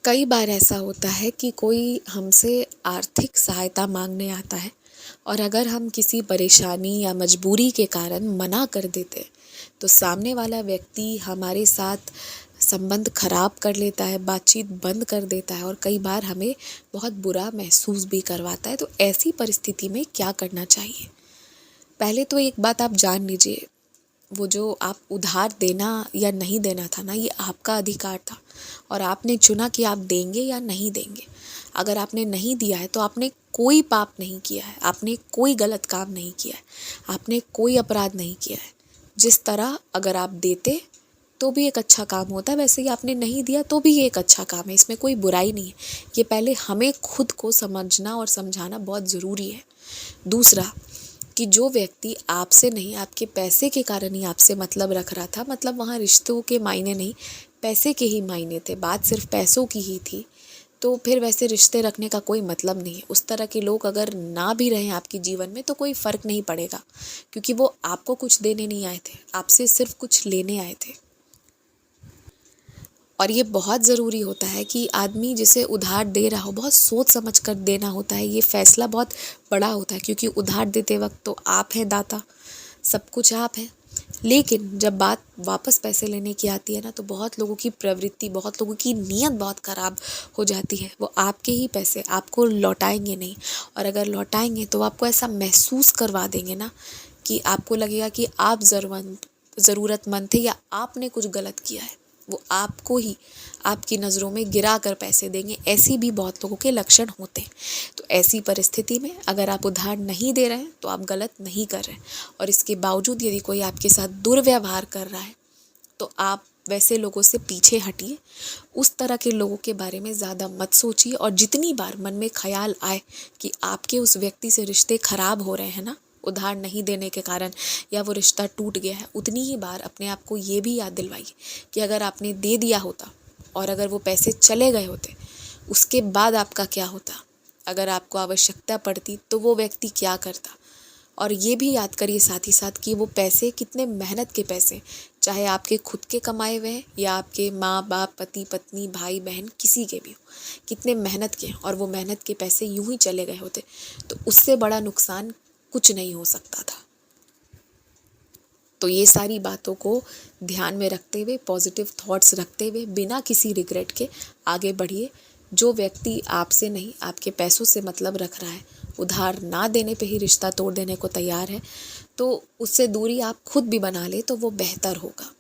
कई बार ऐसा होता है कि कोई हमसे आर्थिक सहायता मांगने आता है और अगर हम किसी परेशानी या मजबूरी के कारण मना कर देते हैं तो सामने वाला व्यक्ति हमारे साथ संबंध खराब कर लेता है, बातचीत बंद कर देता है और कई बार हमें बहुत बुरा महसूस भी करवाता है। तो ऐसी परिस्थिति में क्या करना चाहिए? पहले तो एक बात आप जान लीजिए, वो जो आप उधार देना या नहीं देना था ना, ये आपका अधिकार था और आपने चुना कि आप देंगे या नहीं देंगे। अगर आपने नहीं दिया है तो आपने कोई पाप नहीं किया है, आपने कोई गलत काम नहीं किया है, आपने कोई अपराध नहीं किया है। जिस तरह अगर आप देते तो भी एक अच्छा काम होता है, वैसे ही आपने नहीं दिया तो भी ये एक अच्छा काम है, इसमें कोई बुराई नहीं है। ये पहले हमें खुद को समझना और समझाना बहुत ज़रूरी है। दूसरा, कि जो व्यक्ति आपसे नहीं, आपके पैसे के कारण ही आपसे मतलब रख रहा था, मतलब वहाँ रिश्तों के मायने नहीं, पैसे के ही मायने थे, बात सिर्फ पैसों की ही थी, तो फिर वैसे रिश्ते रखने का कोई मतलब नहीं है। उस तरह के लोग अगर ना भी रहें आपके जीवन में तो कोई फ़र्क नहीं पड़ेगा, क्योंकि वो आपको कुछ देने नहीं आए थे, आपसे सिर्फ कुछ लेने आए थे। और ये बहुत ज़रूरी होता है कि आदमी जिसे उधार दे रहा हो बहुत सोच समझ कर देना होता है। ये फ़ैसला बहुत बड़ा होता है, क्योंकि उधार देते वक्त तो आप हैं दाता, सब कुछ आप हैं। लेकिन जब बात वापस पैसे लेने की आती है ना, तो बहुत लोगों की प्रवृत्ति, बहुत लोगों की नीयत बहुत ख़राब हो जाती है। वो आपके ही पैसे आपको लौटाएंगे नहीं, और अगर लौटाएंगे तो आपको ऐसा महसूस करवा देंगे ना कि आपको लगेगा कि आप ज़रूरतमंद थे या आपने कुछ गलत किया है। वो आपको ही आपकी नज़रों में गिरा कर पैसे देंगे। ऐसी भी बहुत लोगों के लक्षण होते हैं। तो ऐसी परिस्थिति में अगर आप उधार नहीं दे रहे हैं तो आप गलत नहीं कर रहे हैं, और इसके बावजूद यदि कोई आपके साथ दुर्व्यवहार कर रहा है तो आप वैसे लोगों से पीछे हटिए। उस तरह के लोगों के बारे में ज़्यादा मत सोचिए, और जितनी बार मन में ख्याल आए कि आपके उस व्यक्ति से रिश्ते खराब हो रहे हैं ना, उधार नहीं देने के कारण, या वो रिश्ता टूट गया है, उतनी ही बार अपने आप को ये भी याद दिलवाइए कि अगर आपने दे दिया होता और अगर वो पैसे चले गए होते, उसके बाद आपका क्या होता? अगर आपको आवश्यकता पड़ती तो वो व्यक्ति क्या करता? और ये भी याद करिए साथ ही साथ कि वो पैसे कितने मेहनत के पैसे, चाहे आपके खुद के कमाए हुए हैं या आपके माँ बाप, पति पत्नी, भाई बहन, किसी के भी हो, कितने मेहनत के हैं, और वो मेहनत के पैसे यूं ही चले गए होते तो उससे बड़ा नुकसान कुछ नहीं हो सकता था। तो ये सारी बातों को ध्यान में रखते हुए, पॉजिटिव थॉट्स रखते हुए, बिना किसी रिग्रेट के आगे बढ़िए। जो व्यक्ति आपसे नहीं, आपके पैसों से मतलब रख रहा है, उधार ना देने पे ही रिश्ता तोड़ देने को तैयार है, तो उससे दूरी आप खुद भी बना ले तो वो बेहतर होगा।